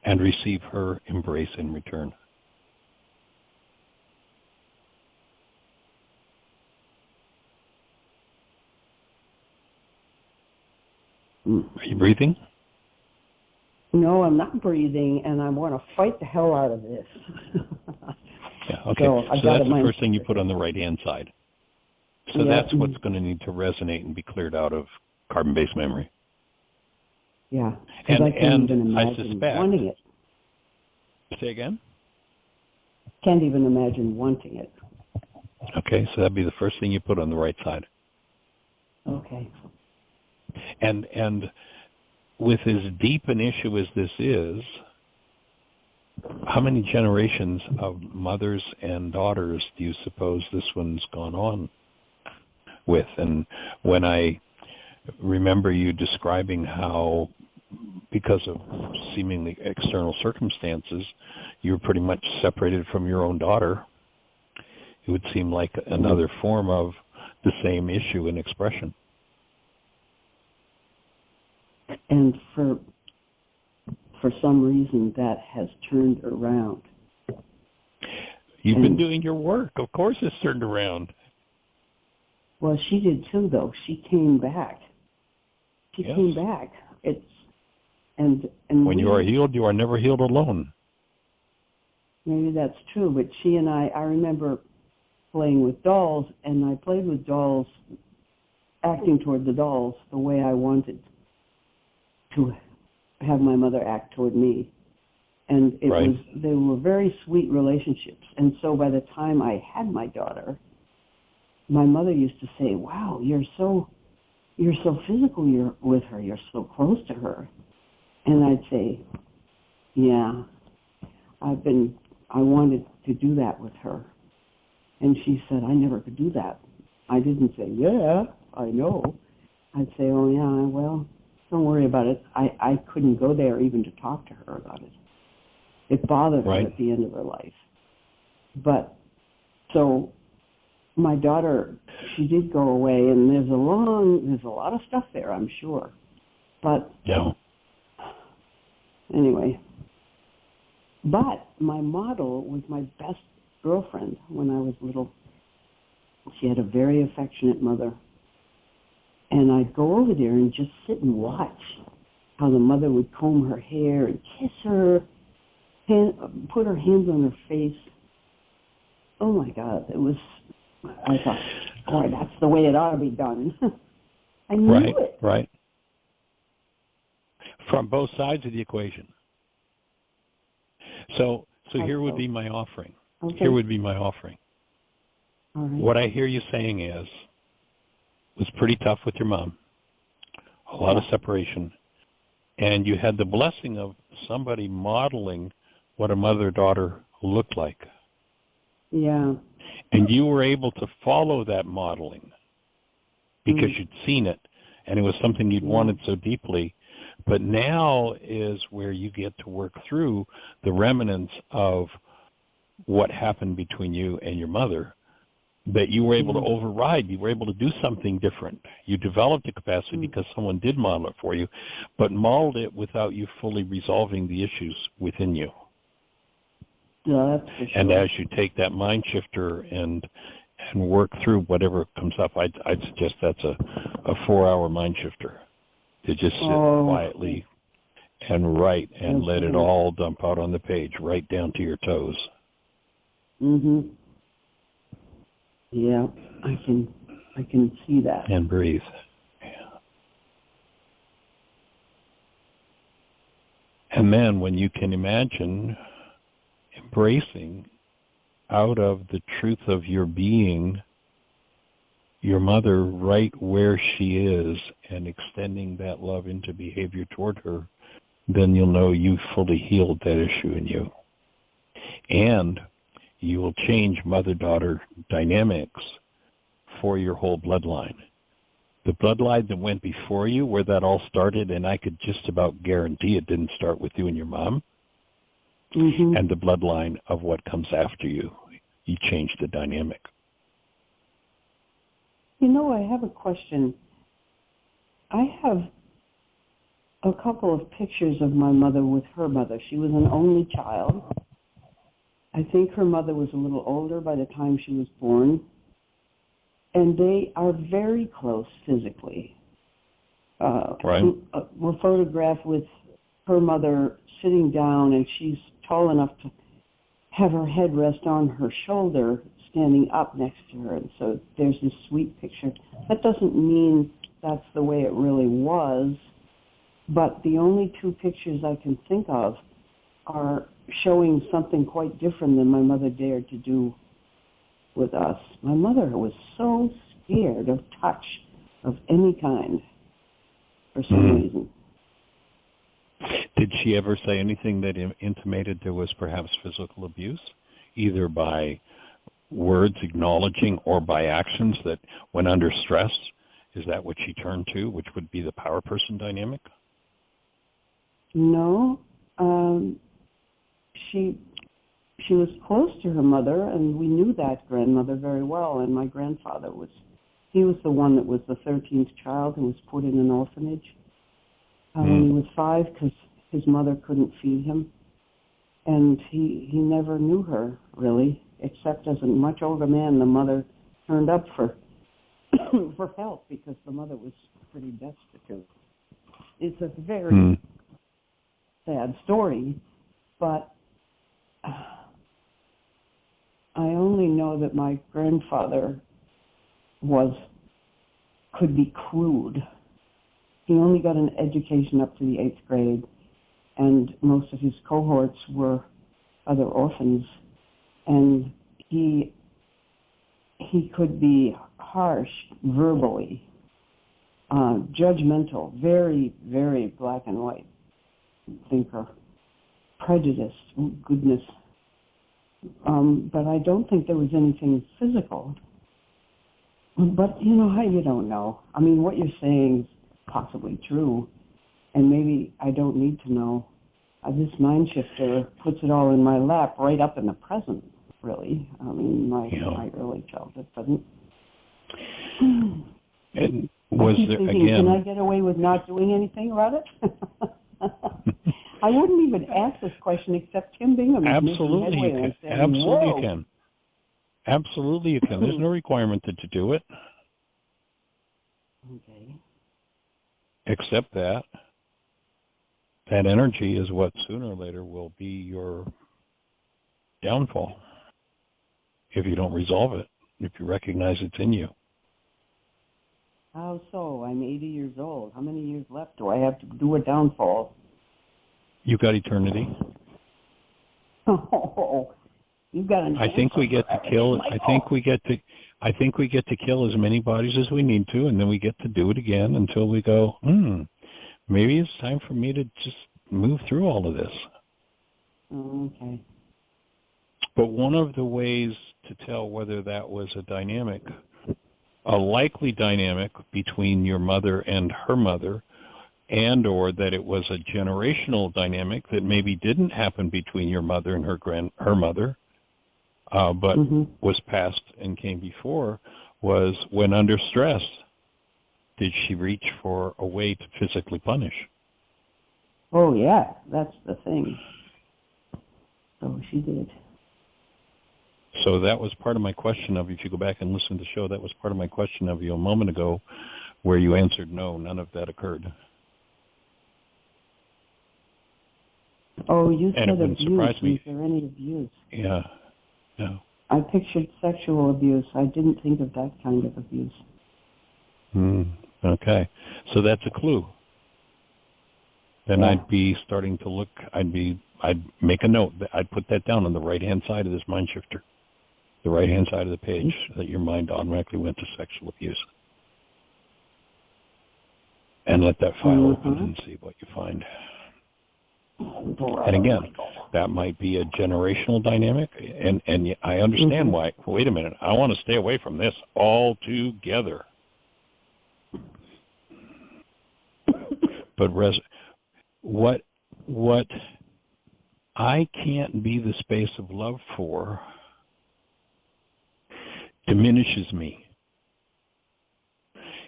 and receive her embrace in return. Are you breathing? No, I'm not breathing, and I want to fight the hell out of this. Yeah, okay. So that's the first thing you put on the right-hand side. So that's what's going to need to resonate and be cleared out of carbon-based memory. Yeah, and I can't even I imagine suspect, wanting it. Say again? Can't even imagine wanting it. Okay, so that'd be the first thing you put on the right side. Okay. And with as deep an issue as this is, how many generations of mothers and daughters do you suppose this one's gone on with? And when I remember you describing how, because of seemingly external circumstances, you were pretty much separated from your own daughter, it would seem like another form of the same issue in expression. And for some reason, that has turned around. You've been doing your work. Of course it's turned around. Well, she did too, though. She came back. She came back. And when you are healed, you are never healed alone. Maybe that's true, but she and I remember playing with dolls, and I played with dolls, acting toward the dolls the way I wanted to have my mother act toward me. And they were very sweet relationships. And so by the time I had my daughter, my mother used to say, wow, you're so physical with her, you're so close to her. And I'd say, yeah, I wanted to do that with her. And she said, I never could do that. I didn't say, yeah, I know. I'd say, oh yeah, well, don't worry about it. I couldn't go there even to talk to her about it. It bothered her at the end of her life. But, so, my daughter, she did go away, and there's a lot of stuff there, I'm sure. But, anyway. But my model was my best girlfriend when I was little. She had a very affectionate mother. And I'd go over there and just sit and watch how the mother would comb her hair and kiss her, put her hands on her face. Oh, my God. I thought, boy, that's the way it ought to be done. I knew it. Right. From both sides of the equation. So here would be my offering. Okay. Here would be my offering. All right. What I hear you saying is, it was pretty tough with your mom, a lot of separation, and you had the blessing of somebody modeling what a mother-daughter looked like. Yeah. And you were able to follow that modeling because you'd seen it, and it was something you'd wanted so deeply. But now is where you get to work through the remnants of what happened between you and your mother, that you were able to override. You were able to do something different. You developed a capacity because someone did model it for you, but modeled it without you fully resolving the issues within you. Yeah, that's for sure. And as you take that mind shifter and work through whatever comes up, I'd suggest that's a 4-hour mind shifter, to just sit quietly and write and let it all dump out on the page, right down to your toes. Mhm. Yeah, I can see that. And breathe. Yeah. And then when you can imagine embracing out of the truth of your being your mother right where she is and extending that love into behavior toward her, then you'll know you've fully healed that issue in you. And you will change mother-daughter dynamics for your whole bloodline. The bloodline that went before you, where that all started, and I could just about guarantee it didn't start with you and your mom, and the bloodline of what comes after you, you change the dynamic. You know, I have a question. I have a couple of pictures of my mother with her mother. She was an only child. I think her mother was a little older by the time she was born. And they are very close physically. We're photographed with her mother sitting down, and she's tall enough to have her head rest on her shoulder, standing up next to her. And so there's this sweet picture. That doesn't mean that's the way it really was, but the only two pictures I can think of are showing something quite different than my mother dared to do with us. My mother was so scared of touch of any kind for some reason. Did she ever say anything that intimated there was perhaps physical abuse, either by words acknowledging or by actions that when under stress, is that what she turned to, which would be the power person dynamic? No. She was close to her mother, and we knew that grandmother very well. And my grandfather was the one that was the 13th child who was put in an orphanage when he was 5 because his mother couldn't feed him. And he never knew her, really, except as a much older man, the mother turned up for for help because the mother was pretty destitute. It's a very sad story, but I only know that my grandfather could be crude. He only got an education up to the 8th grade, and most of his cohorts were other orphans, and he could be harsh verbally, judgmental, very, very black and white thinker, prejudiced, goodness. But I don't think there was anything physical. But, you know, you don't know. I mean, what you're saying is possibly true. and maybe I don't need to know. This mind shifter puts it all in my lap, right up in the present, really. I mean, my early childhood doesn't. And was there, thinking, again... Can I get away with not doing anything about it? I wouldn't even ask this question except Tim Bingham. Absolutely you can. Saying, Absolutely you can. Absolutely you can. There's no requirement to do it. Okay. Except that energy is what sooner or later will be your downfall if you don't resolve it, if you recognize it's in you. How so? I'm 80 years old. How many years left do I have to do a downfall? You've got eternity. Oh, you've got an I think we get to kill. I think we get to kill as many bodies as we need to, and then we get to do it again until we go, maybe it's time for me to just move through all of this. Okay. But one of the ways to tell whether that was a likely dynamic between your mother and her mother, and or that it was a generational dynamic that maybe didn't happen between your mother and her mother, but was passed and came before, was when under stress, did she reach for a way to physically punish? Oh, yeah, that's the thing. So she did. So that was part of my question of, if you go back and listen to the show, that was part of my question of you a moment ago, where you answered no, none of that occurred. Oh, you said abuse. Surprise me. Is there any abuse? Yeah. No. I pictured sexual abuse. I didn't think of that kind of abuse. Okay. So that's a clue. Then Yeah. I'd be starting to look, I'd make a note. I'd put that down on the right-hand side of this mind shifter, the right-hand side of the page, that your mind automatically went to sexual abuse. And let that file open and see what you find. And again, that might be a generational dynamic, and I understand why. Wait a minute, I want to stay away from this altogether. But what I can't be the space of love for diminishes me.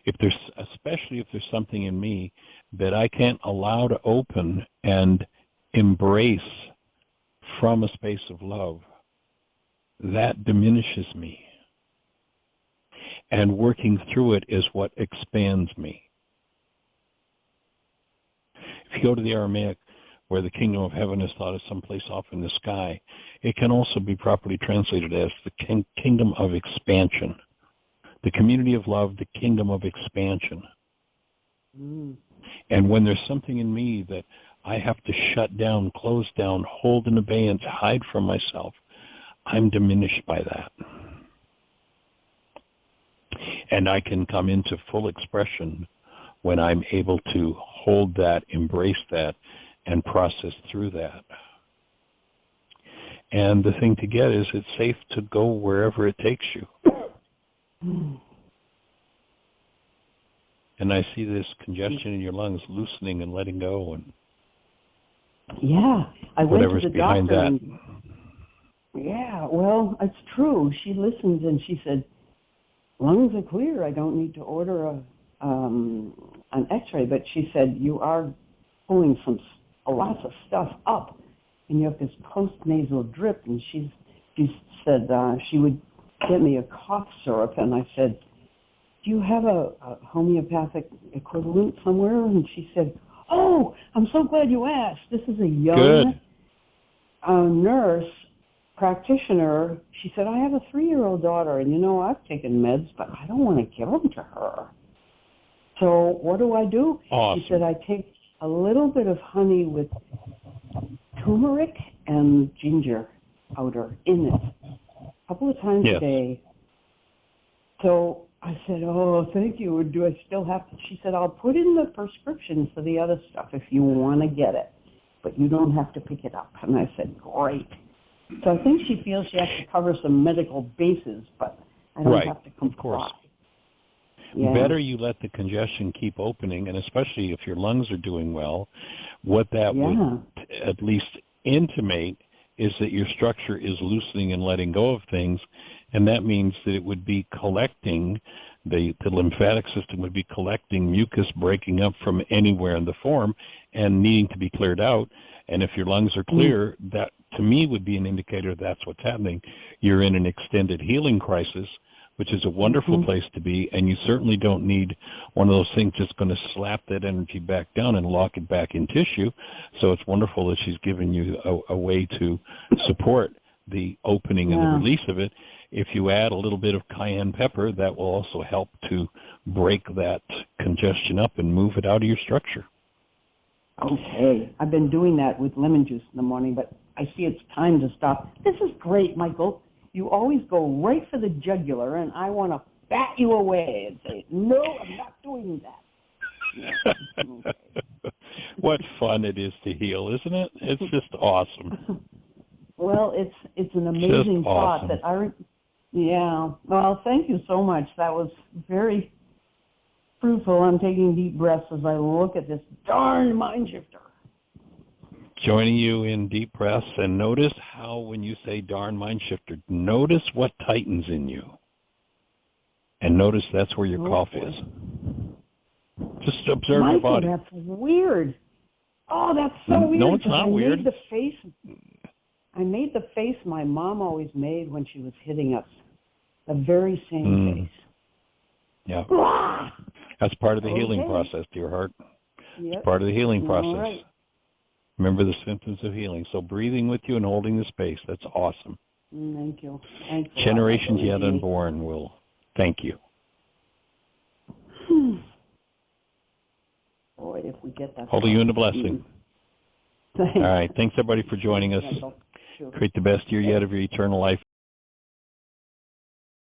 Especially if there's something in me that I can't allow to open and embrace from a space of love, that diminishes me. And working through it is what expands me. If you go to the Aramaic, where the kingdom of heaven is thought of someplace off in the sky, it can also be properly translated as the kingdom of expansion. The community of love, the kingdom of expansion. And when there's something in me that I have to shut down, close down, hold in abeyance, hide from myself, I'm diminished by that. And I can come into full expression when I'm able to hold that, embrace that, and process through that. And the thing to get is it's safe to go wherever it takes you. And I see this congestion in your lungs loosening and letting go, and yeah, I went to the behind doctor. that. Yeah, well, it's true. She listened and she said, lungs are clear. I don't need to order an X-ray. But she said, you are pulling lots of stuff up, and you have this post-nasal drip. And she said she would get me a cough syrup, and I said, do you have a homeopathic equivalent somewhere? And she said, oh, I'm so glad you asked. This is a young nurse practitioner. She said, I have a 3-year-old daughter, and I've taken meds, but I don't want to give them to her. So what do I do? Awesome. She said, I take a little bit of honey with turmeric and ginger powder in it a couple of times a day. So I said, oh, thank you. Do I still have to? She said, I'll put in the prescription for the other stuff if you want to get it, but you don't have to pick it up. And I said, great. So I think she feels she has to cover some medical bases, but I don't have to comply. Of course. better you let the congestion keep opening, and especially if your lungs are doing well, what that would at least intimate is that your structure is loosening and letting go of things, and that means that it would be collecting, the lymphatic system would be collecting mucus breaking up from anywhere in the form and needing to be cleared out. And if your lungs are clear, that to me would be an indicator that's what's happening. You're in an extended healing crisis, which is a wonderful place to be, and you certainly don't need one of those things that's going to slap that energy back down and lock it back in tissue. So it's wonderful that she's given you a way to support the opening and the release of it. If you add a little bit of cayenne pepper, that will also help to break that congestion up and move it out of your structure. Okay. I've been doing that with lemon juice in the morning, but I see it's time to stop. This is great, Michael. You always go right for the jugular, and I want to bat you away and say, no, I'm not doing that. Okay. What fun it is to heal, isn't it? It's just awesome. Well, it's an amazing thought that well, thank you so much. That was very fruitful. I'm taking deep breaths as I look at this darn mind shifter. Joining you in deep breaths, and notice how when you say darn mind shifter, notice what tightens in you. And notice that's where your cough is. Just observe your body. That's weird. Oh, that's so weird. No, it's not weird. I made the face my mom always made when she was hitting us. The very same face. Yeah. That's part of the healing process, dear heart. Yep. It's part of the healing process. Right. Remember the symptoms of healing. So breathing with you and holding the space, that's awesome. Thank you. Thanks Generations yet unborn will thank you. Boy, if we get that. Holding you in a blessing. All right. Thanks, everybody, for joining us. Create the best year yet of your eternal life.